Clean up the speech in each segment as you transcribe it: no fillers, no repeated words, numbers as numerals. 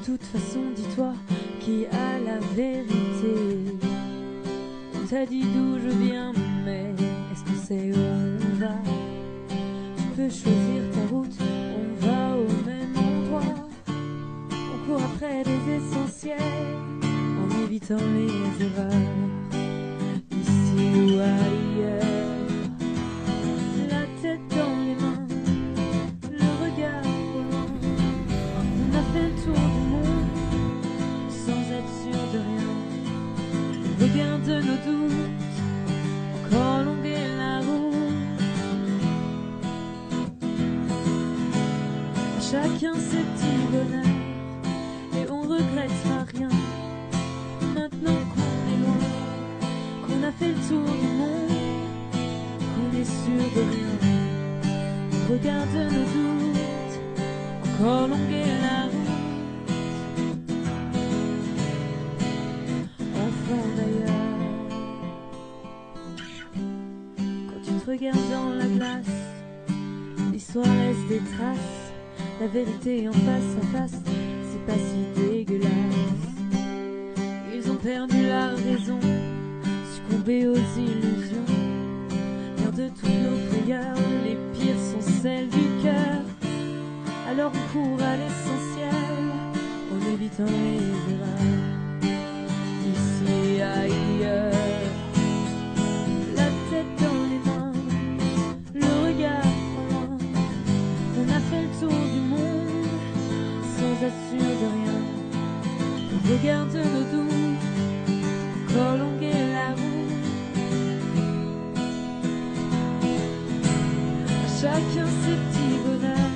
toute façon, dis-toi qui a la vérité. On t'a dit d'où je viens, mais est-ce que c'est où on va? Tu peux choisir ta route, on va au même endroit. On court après des essentiels en évitant les erreurs. Ici ou ailleurs, la tête dans les mains, le regard au loin. On a fait le tour du monde sans être sûr de rien. Le regard de nos doutes, encore longuer la route. Chacun ses petits bonheurs et on regrettera rien. Maintenant qu'on est loin, qu'on a fait le tour du monde, qu'on est sûr de rien. On regarde nos doutes, encore longuer la route. Enfant d'ailleurs, quand tu te regardes dans la glace, l'histoire laisse des traces. La vérité en face à face, c'est pas si dégueulasse. Ils ont perdu la raison, succombé aux illusions. Car de toutes nos frayeurs, les pires sont celles du cœur. Alors on court à l'essentiel, en évitant les erreurs. Ici, ailleurs, la tête dans les mains, le regard au loin. On a fait le tour du monde, sans être sûr de rien. On regarde nos doutes, encore longuer la route. À chacun ses petits bonheurs,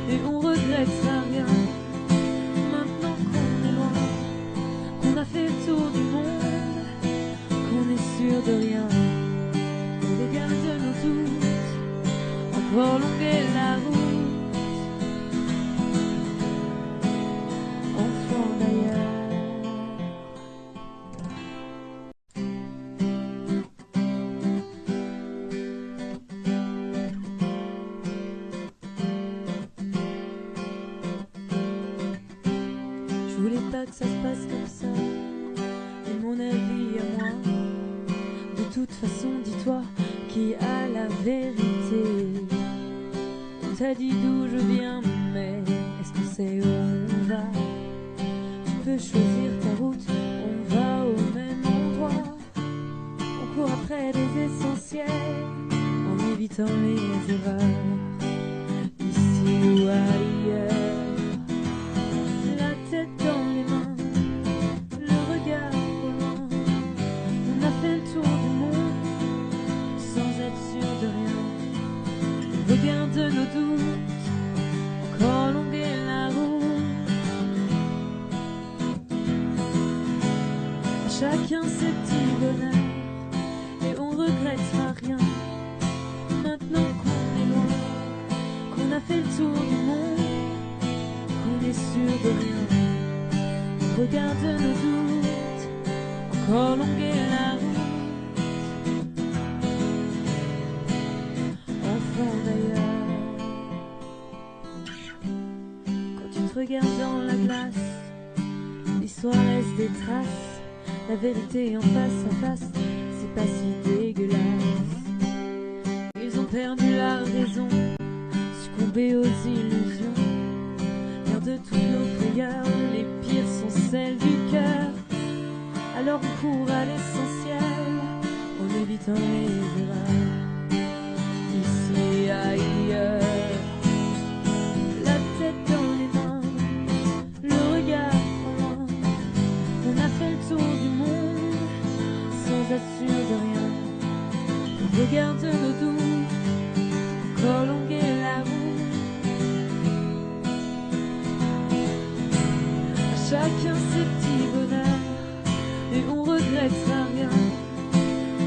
et on regrettera rien. Maintenant qu'on est loin, qu'on a fait le tour du monde, qu'on est sûr de rien. On regarde nos doutes, encore longuer la route. Enfant d'ailleurs. Je voulais pas que ça se passe comme ça, mais mon avis à moi. De toute façon, dis-toi qui a la vérité. On t'a dit d'où je viens, mais est-ce que c'est où on va? Tu peux choisir ta route, on va au même endroit. On court après des essentiels, en évitant les erreurs. Ici ou ailleurs, la tête dans les mains, le regard au loin. On a fait le tour du monde, sans être sûr de rien. On regarde nos doutes, encore longuer la route. Chacun ses petits bonheurs, et on regrettera rien. Maintenant qu'on est loin, qu'on a fait le tour du monde, qu'on est sûr de rien. On regarde nos doutes, encore longuer la route. Enfant d'ailleurs, quand tu te regardes dans la glace, l'histoire laisse des traces. La vérité en face à face, c'est pas si dégueulasse. Ils ont perdu la raison, succombé aux illusions. Car de toutes nos frayeurs, les pires sont celles du cœur. Alors on court à l'essentiel, en évitant les erreurs. Ici, ailleurs, la tête dans les mains, le regard au loin. On a fait le tour du monde, sans être sûr de rien. On regarde nos doutes, encore longuer la route. À chacun ses petits bonheurs, et on regrettera rien.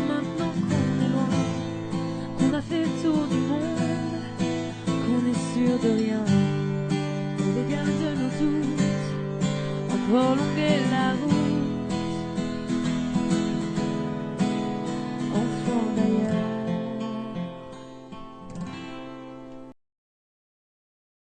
Maintenant qu'on est loin, qu'on a fait le tour du monde, qu'on est sûr de rien. On regarde nos doutes, encore longuer la route.